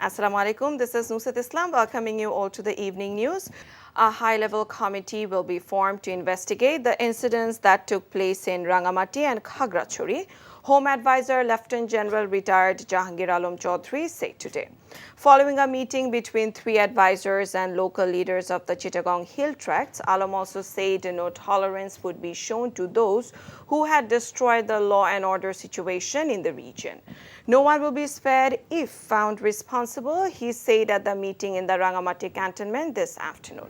Assalamu alaikum. This is Nusrat Islam welcoming you all to the evening news. A high-level committee will be formed to investigate the incidents that took place in Rangamati and Khagrachari, Home Advisor Lieutenant General retired Jahangir Alam Chaudhary said today. Following a meeting between three advisors and local leaders of the Chittagong Hill Tracts, Alam also said no tolerance would be shown to those who had destroyed the law and order situation in the region. No one will be spared if found responsible, he said at the meeting in the Rangamati cantonment this afternoon.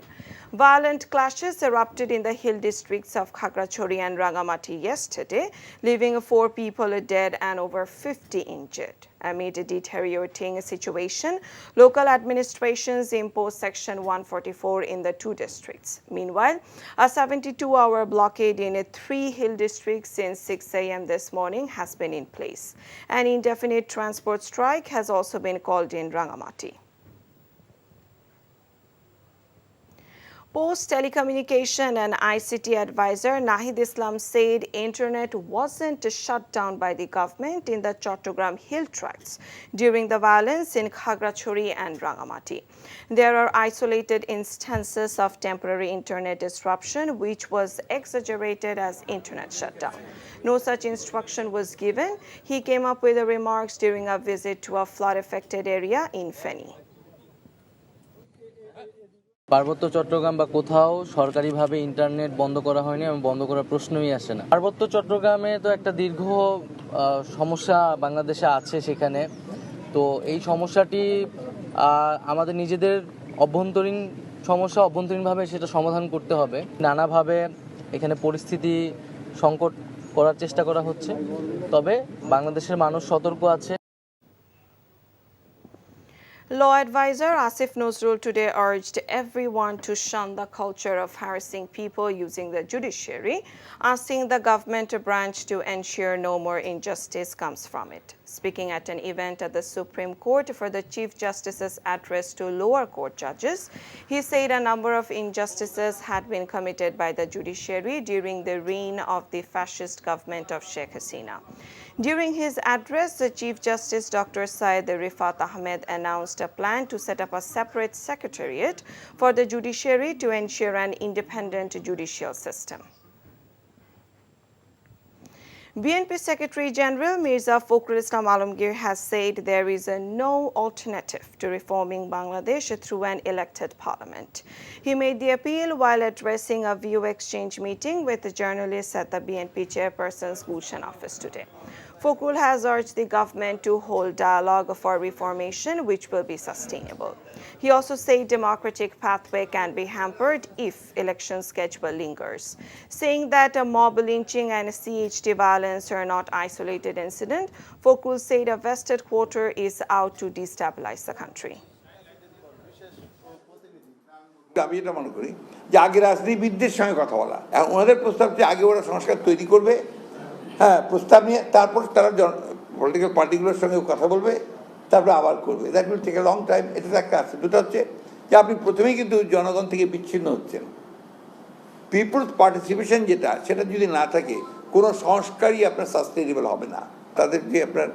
Violent clashes erupted in the hill districts of Khagrachari and Rangamati yesterday, leaving 4 people dead and over 50 injured. Amid a deteriorating situation, local administrations imposed Section 144 in the 2 districts. Meanwhile, a 72-hour blockade in 3 hill districts since 6 a.m. this morning has been in place. An indefinite transport strike has also been called in Rangamati. Post Telecommunication and ICT advisor Nahid Islam said internet wasn't shut down by the government in the Chattogram Hill Tracts during the violence in Khagrachari and Rangamati. There are isolated instances of temporary internet disruption which was exaggerated as internet shutdown. No such instruction was given. He came up with the remarks during a visit to a flood-affected area in Feni. পার্বত্য চট্টগ্রাম বা কোথাও সরকারিভাবে internet বন্ধ করা হয়নি এবং বন্ধ করার প্রশ্নই আসে না। পার্বত্য চট্টগ্রামে তো একটা দীর্ঘ সমস্যা বাংলাদেশে আছে সেখানে। তো এই সমস্যাটি আমাদের নিজেদের অভ্যন্তরীণ সমস্যা, অভ্যন্তরীণভাবে সেটা সমাধান করতে হবে। নানাভাবে এখানে পরিস্থিতি সংকট করার চেষ্টা করা হচ্ছে, তবে বাংলাদেশের মানুষ সতর্ক আছে। Law advisor Asif Nozrul today urged everyone to shun the culture of harassing people using the judiciary, asking the government branch to ensure no more injustice comes from it. Speaking at an event at the Supreme Court for the Chief Justice's address to lower court judges, he said a number of injustices had been committed by the judiciary during the reign of the fascist government of Sheikh Hasina. During his address, the Chief Justice Dr. Syed Rifat Ahmed announced a plan to set up a separate secretariat for the judiciary to ensure an independent judicial system. BNP Secretary General Mirza Fakhrul Islam Alamgir has said there is no alternative to reforming Bangladesh through an elected parliament. He made the appeal while addressing a view exchange meeting with the journalists at the BNP chairperson's Gulshan office today. Fakhrul has urged the government to hold dialogue for reformation which will be sustainable. He also said democratic pathway can be hampered if election schedule lingers, saying that a mob lynching and CHT violence are not isolated incident. Fakhrul said a vested quarter is out to destabilize the country. আমি এটা মনে করি যে আগে রাজনীতিবিদদের সঙ্গে কথা বলা, ওনাদের প্রস্তাব যে আগে ওরা সংস্কার তৈরি করবে, হ্যাঁ প্রস্তাব নিয়ে তারপর তারা পলিটিক্যাল পার্টিগুলোর সঙ্গে কথা বলবে, তারপরে আবার করবে। That will take a long time. এটা একটা আছে। দুটো হচ্ছে যে আপনি প্রথমেই কিন্তু জনগণ থেকে বিচ্ছিন্ন হচ্ছেন। পিপলস পার্টিসিপেশন যেটা, সেটা যদি না থাকে কোনো সংস্কারই আপনার সাস্টেইনেবল হবে না। তাদের যে আপনার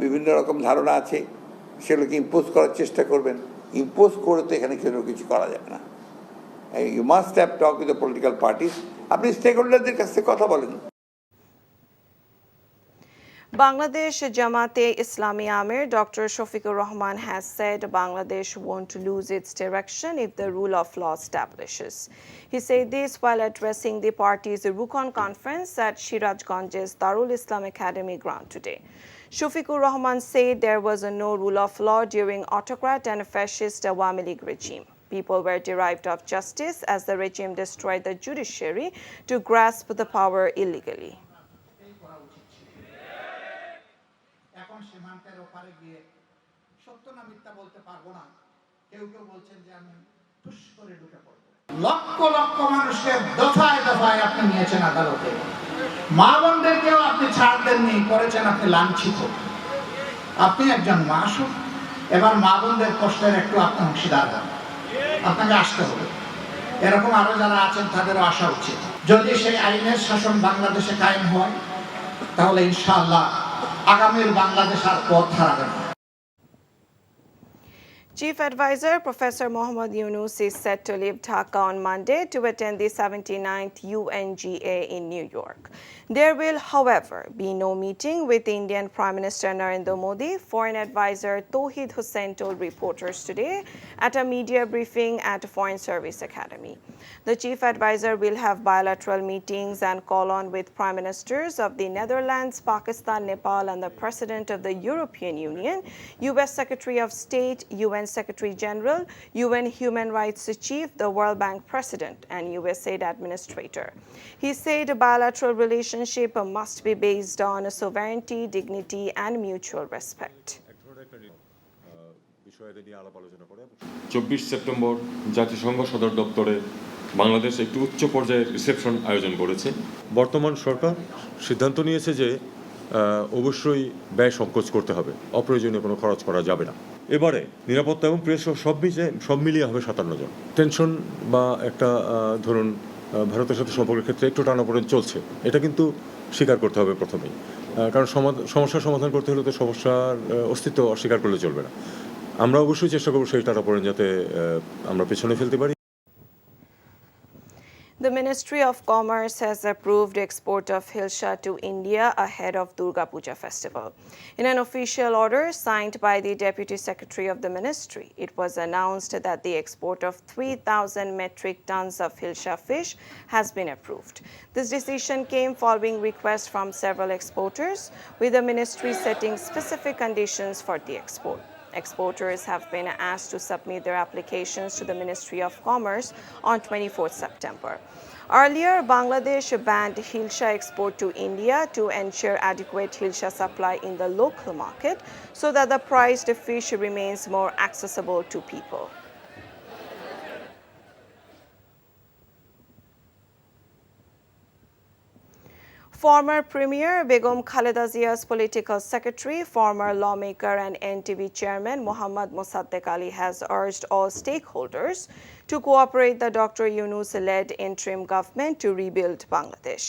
বিভিন্ন রকম ধারণা আছে সেগুলোকে ইম্পোজ করার চেষ্টা করবেন। ইম্পোজ করে তো এখানে কেউ কিছু করা যাবে না। You must have talk with the political parties. আপনি স্টেক হোল্ডারদের কাছ থেকে কথা বলেন। Bangladesh Jamaat-e Islami Amir Dr. Shafiqur Rahman has said Bangladesh won't lose its direction if the rule of law establishes. He said this while addressing the party's Rukon conference at Sirajganj's Darul Islam Academy ground today. Shafiqur Rahman said there was no rule of law during autocrat and fascist Awami League regime. People were deprived of justice as the regime destroyed the judiciary to grasp the power illegally. এখন সীমান্তের ওপারে গিয়ে সত্য না মিথ্যা বলতে পারবো না, কেউ কেউ বলছেন যে আমি টুস করে ঢুকে পড়বো। লক্ষ লক্ষ মানুষকে দফায় দফায় আপনি নিয়েছেন আদালতে, মা বোনদেরকেও আপনি ছাড় দেননি, করেছেন আপনি লাঞ্ছিত। আপনি একজন মাসুক, এবার মা বোনদের কষ্টের একটু আপনি অংশীদার হন, আপনাকে আসতে হবে। এরকম আরো যারা আছেন তাদেরও আসা উচিত। যদি সেই আইনের শাসন বাংলাদেশে কায়েম হয় তাহলে ইনশাআল্লাহ আগামীর বাংলাদেশ আর পথ হারাবে না। Chief Advisor Professor Mohammad Yunus is set to leave Dhaka on Monday to attend the 79th UNGA in New York. There will, however, be no meeting with Indian Prime Minister Narendra Modi. Foreign Advisor Tauhid Hussain told reporters today at a media briefing at Foreign Service Academy. The Chief Advisor will have bilateral meetings and call on with Prime Ministers of the Netherlands, Pakistan, Nepal, and the President of the European Union, U.S. Secretary of State, UN Secretary General, UN Human Rights Chief, the World Bank President, and USAID Administrator. He said a bilateral relationship must be based on sovereignty, dignity, and mutual respect. 24 September জাতিসংঘ সদর দপ্তরে বাংলাদেশ একটি উচ্চ পর্যায়ের reception আয়োজন করেছে। বর্তমান সরকার সিদ্ধান্ত নিয়েছে যে অবশ্যই ব্যয় সংকোচ করতে হবে, অপ্রয়োজনীয় কোনো খরচ করা যাবে না। এবারে নিরাপত্তা এবং প্রেস সব মিলিয়ে হবে 57 জন। টেনশন বা একটা ধরুন ভারতের সাথে সম্পর্কের ক্ষেত্রে একটু টানাপোড়েন চলছে, এটা কিন্তু স্বীকার করতে হবে প্রথমেই, কারণ সমস্যার সমাধান করতে হলে তো সমস্যার অস্তিত্ব অস্বীকার করলে চলবে না। আমরা অবশ্যই চেষ্টা করব সেই টানাপোড়েন যাতে আমরা পেছনে ফেলতে পারি। The Ministry of Commerce has approved export of Hilsha to India ahead of Durga Puja festival. In an official order signed by the Deputy Secretary of the Ministry, it was announced that the export of 3,000 metric tons of Hilsha fish has been approved. This decision came following requests from several exporters, with the ministry setting specific conditions for the export. Exporters have been asked to submit their applications to the Ministry of Commerce on 24 September. Earlier, Bangladesh banned Hilsha export to India to ensure adequate Hilsha supply in the local market so that the priced fish remains more accessible to people. Former Premier Begum Khaleda Zia's political secretary, former lawmaker and NTV chairman Mohammad Mossaddeq Ali has urged all stakeholders to cooperate the Dr. Yunus-led interim government to rebuild Bangladesh.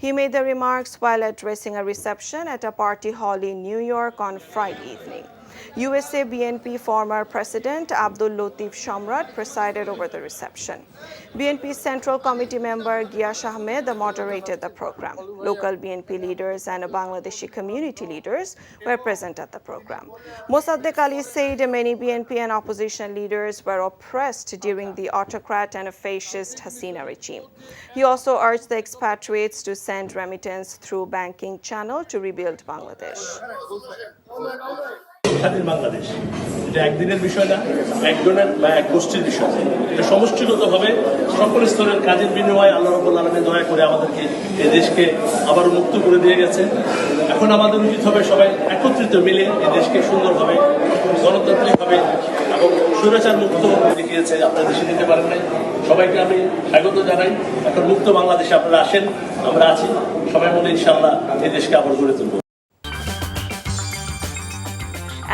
He made the remarks while addressing a reception at a party hall in New York on Friday evening. USA BNP former President Abdul Latif Shamrat presided over the reception. BNP Central Committee member Ghiyash Ahmed moderated the program. Local BNP leaders and Bangladeshi community leaders were present at the program. Mossaddeq Ali said many BNP and opposition leaders were oppressed during the autocrat and fascist Hasina regime. He also urged the expatriates to send remittance through banking channel to rebuild Bangladesh. স্বাধীন বাংলাদেশ এটা একদিনের বিষয় না, একজনের বা এক গোষ্ঠীর বিষয়। এটা সমষ্টিগতভাবে সকল স্তরের কাজের বিনিময়ে আল্লাহ রাব্বুল আলামিন দয়া করে আমাদেরকে এই দেশকে আবারও মুক্ত করে দিয়ে গেছে। এখন আমাদের উচিত হবে সবাই একত্রিত মিলে এই দেশকে সুন্দরভাবে গণতান্ত্রিকভাবে এবং স্বৈরাচার মুক্ত দেখিয়েছে। আপনারা দেশে দিতে পারেন নাই, সবাইকে আমি স্বাগত জানাই। এখন মুক্ত বাংলাদেশে আপনারা আসেন, আমরা আছি, সবাই মিলে ইনশাআল্লাহ এই দেশকে আবার গড়ে তুলব।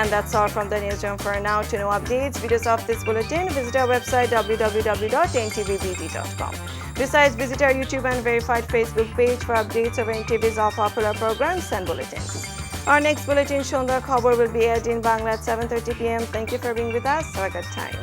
And that's all from the newsroom for now. To know updates, videos of this bulletin, visit our website www.ntvbt.com. Besides, visit our YouTube and verified Facebook page for updates of NTV's all popular programs and bulletins. Our next bulletin, Shondar Khabor, will be aired in Bangla at 7:30 p.m. Thank you for being with us. Have a good time.